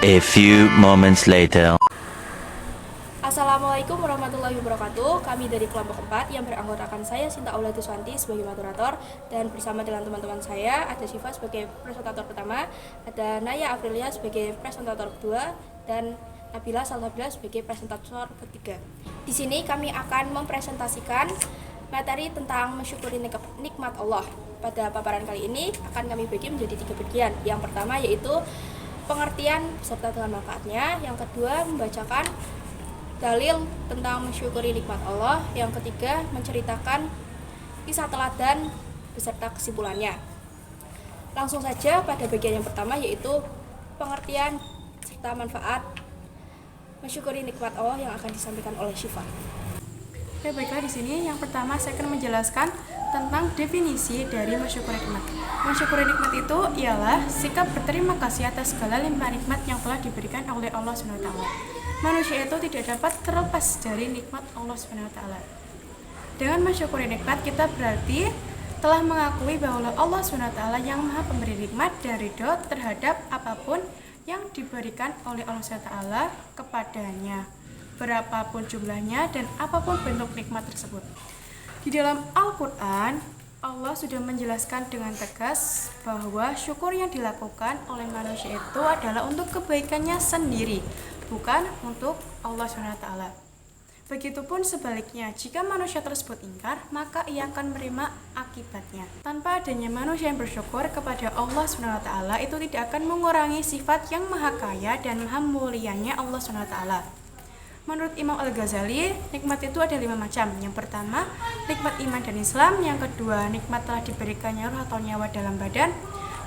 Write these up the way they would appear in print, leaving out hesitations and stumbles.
A few moments later. Assalamualaikum warahmatullahi wabarakatuh. Kami dari kelompok 4 yang beranggotakan saya Sinta Aula Tuswanti sebagai moderator, dan bersama dengan teman-teman saya ada Syifa sebagai presentator pertama, ada Naya Aprilia sebagai presentator kedua, dan Nabila Salsabila sebagai presentator ketiga. Di sini kami akan mempresentasikan materi tentang mensyukuri nikmat Allah. Pada paparan kali ini akan kami bagi menjadi 3 bagian. Yang pertama yaitu pengertian beserta dengan manfaatnya. Yang kedua membacakan dalil tentang mensyukuri nikmat Allah. Yang ketiga menceritakan kisah teladan beserta kesimpulannya. Langsung saja pada bagian yang pertama yaitu pengertian serta manfaat mensyukuri nikmat Allah yang akan disampaikan oleh Syifa. Oke, baiklah, di sini yang pertama saya akan menjelaskan tentang definisi dari mensyukuri nikmat. Mensyukuri nikmat itu ialah sikap berterima kasih atas segala limpahan nikmat yang telah diberikan oleh Allah SWT. Manusia itu tidak dapat terlepas dari nikmat Allah SWT. Dengan mensyukuri nikmat, kita berarti telah mengakui bahwa Allah SWT yang maha pemberi nikmat dan ridho terhadap apapun yang diberikan oleh Allah SWT kepadanya, berapapun jumlahnya dan apapun bentuk nikmat tersebut. Di dalam Al-Quran, Allah sudah menjelaskan dengan tegas bahwa syukur yang dilakukan oleh manusia itu adalah untuk kebaikannya sendiri, bukan untuk Allah SWT. Begitupun sebaliknya, jika manusia tersebut ingkar, maka ia akan menerima akibatnya. Tanpa adanya manusia yang bersyukur kepada Allah SWT, itu tidak akan mengurangi sifat yang maha kaya dan maha mulianya Allah SWT. Menurut Imam Al-Ghazali, nikmat itu ada 5 macam. Yang pertama, nikmat iman dan Islam. Yang kedua, nikmat telah diberikannya ruh atau nyawa dalam badan.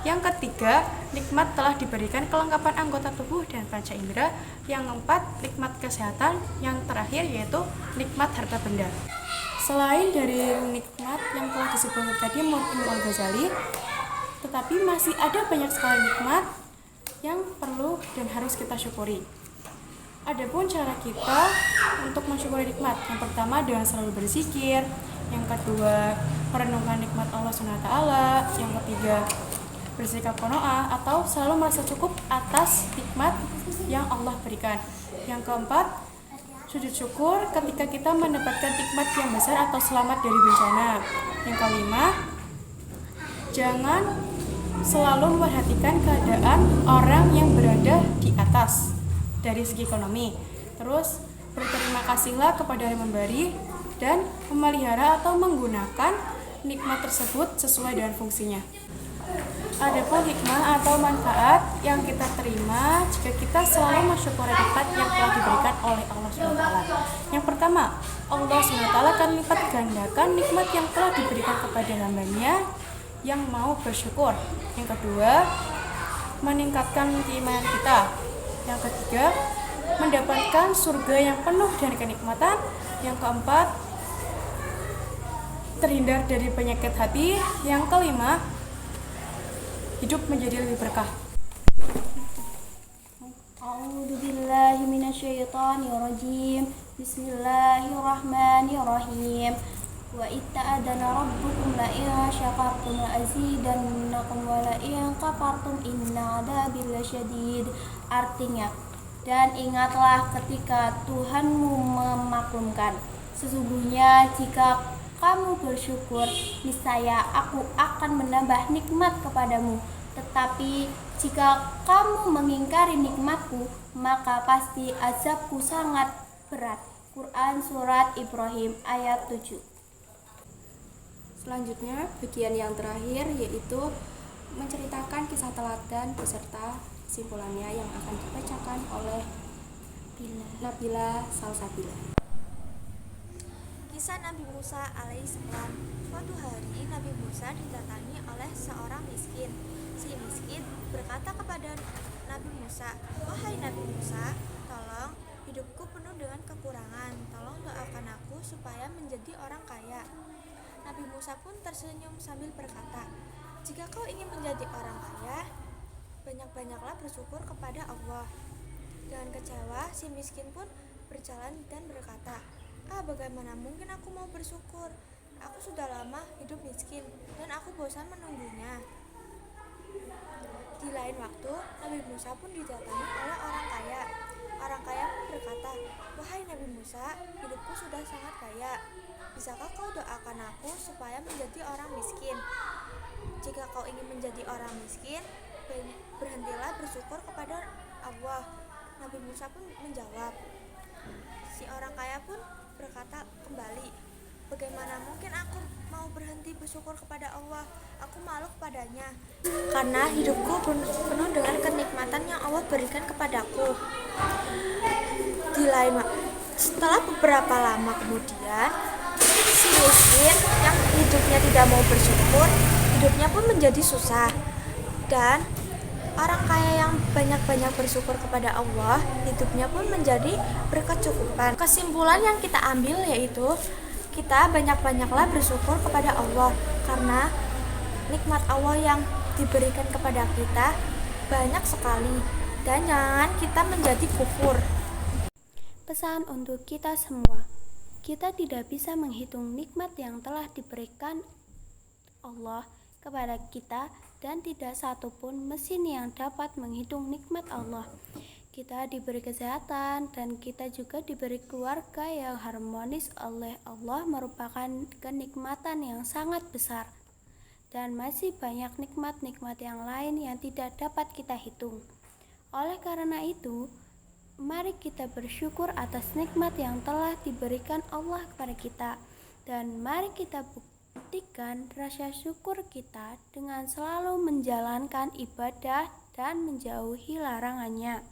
Yang ketiga, nikmat telah diberikan kelengkapan anggota tubuh dan panca indera. Yang keempat, nikmat kesehatan. Yang terakhir yaitu nikmat harta benda. Selain dari nikmat yang telah disebutkan tadi menurut Imam Al-Ghazali, tetapi masih ada banyak sekali nikmat yang perlu dan harus kita syukuri. Adapun cara kita untuk mensyukuri nikmat, yang pertama dengan selalu berzikir, yang kedua merenungkan nikmat Allah SWT, yang ketiga bersikap qanaah atau selalu merasa cukup atas nikmat yang Allah berikan. Yang keempat, sujud syukur ketika kita mendapatkan nikmat yang besar atau selamat dari bencana. Yang kelima, jangan selalu memperhatikan keadaan orang yang berada di atas dari segi ekonomi. Terus berterima kasihlah kepada yang memberi dan memelihara atau menggunakan nikmat tersebut sesuai dengan fungsinya. Adapun hikmah atau manfaat yang kita terima jika kita selalu mensyukuri nikmat yang telah diberikan oleh Allah SWT. Yang pertama, Allah SWT akan lipat gandakan nikmat yang telah diberikan kepada hambanya yang mau bersyukur. Yang kedua, meningkatkan keimanan kita. Yang ketiga, mendapatkan surga yang penuh dari kenikmatan. Yang keempat, terhindar dari penyakit hati. Yang kelima, hidup menjadi lebih berkah. A'udzu billahi minasyaitonir rajim. Bismillahirrahmanirrahim. Wa itta'adana rabbukum la in syakartum la azidannakum wa la in kafartum inna 'adzabi lasyadid. Artinya, dan ingatlah ketika Tuhanmu memaklumkan, sesungguhnya jika kamu bersyukur, niscaya aku akan menambah nikmat kepadamu. Tetapi jika kamu mengingkari nikmatku, maka pasti azabku sangat berat. Quran Surat Ibrahim ayat 7. Selanjutnya, bagian yang terakhir yaitu menceritakan kisah teladan beserta kesimpulannya yang akan dibacakan oleh Nabila Salsabila. Kisah Nabi Musa alaihissalam. Suatu hari Nabi Musa didatangi oleh seorang miskin. Si miskin berkata kepada Nabi Musa, "Wahai Nabi Musa, tolong, hidupku penuh dengan kekurangan. Tolong doakan aku supaya menjadi orang kaya." Nabi Musa pun tersenyum sambil berkata, "Jika kau ingin menjadi orang kaya, banyak-banyaklah bersyukur kepada Allah." Dengan kecewa, si miskin pun berjalan dan berkata, bagaimana mungkin aku mau bersyukur? Aku sudah lama hidup miskin dan aku bosan menunggunya." Di lain waktu, Nabi Musa pun didatangi oleh orang kaya. Orang kaya pun berkata, "Wahai Nabi Musa, hidupku sudah sangat kaya. Bisakah kau doakan aku supaya menjadi orang miskin? Jika kau ingin menjadi orang miskin, berhentilah bersyukur kepada Allah." Nabi Musa pun menjawab. Si orang kaya pun berkata kembali, "Bagaimana mungkin aku mau berhenti bersyukur kepada Allah? Aku malu kepadanya, karena hidupku penuh dengan kenikmatan yang Allah berikan kepadaku." Setelah beberapa lama kemudian, si miskin yang hidupnya tidak mau bersyukur, hidupnya pun menjadi susah. Dan orang kaya yang banyak-banyak bersyukur kepada Allah, hidupnya pun menjadi berkecukupan. Kesimpulan yang kita ambil yaitu kita banyak-banyaklah bersyukur kepada Allah, karena nikmat Allah yang diberikan kepada kita banyak sekali, dan jangan kita menjadi kufur. Pesan untuk kita semua, kita tidak bisa menghitung nikmat yang telah diberikan Allah kepada kita, dan tidak satupun mesin yang dapat menghitung nikmat Allah. Kita diberi kesehatan dan kita juga diberi keluarga yang harmonis oleh Allah, merupakan kenikmatan yang sangat besar. Dan masih banyak nikmat-nikmat yang lain yang tidak dapat kita hitung. Oleh karena itu, mari kita bersyukur atas nikmat yang telah diberikan Allah kepada kita, dan mari kita buktikan rasa syukur kita dengan selalu menjalankan ibadah dan menjauhi larangannya.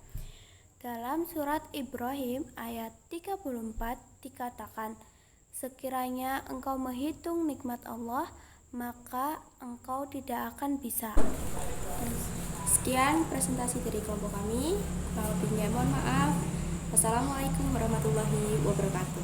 Dalam surat Ibrahim ayat 34 dikatakan, "Sekiranya engkau menghitung nikmat Allah, maka engkau tidak akan bisa." Sekian presentasi dari kelompok kami. Kalau lebihnya mohon maaf. Wassalamualaikum warahmatullahi wabarakatuh.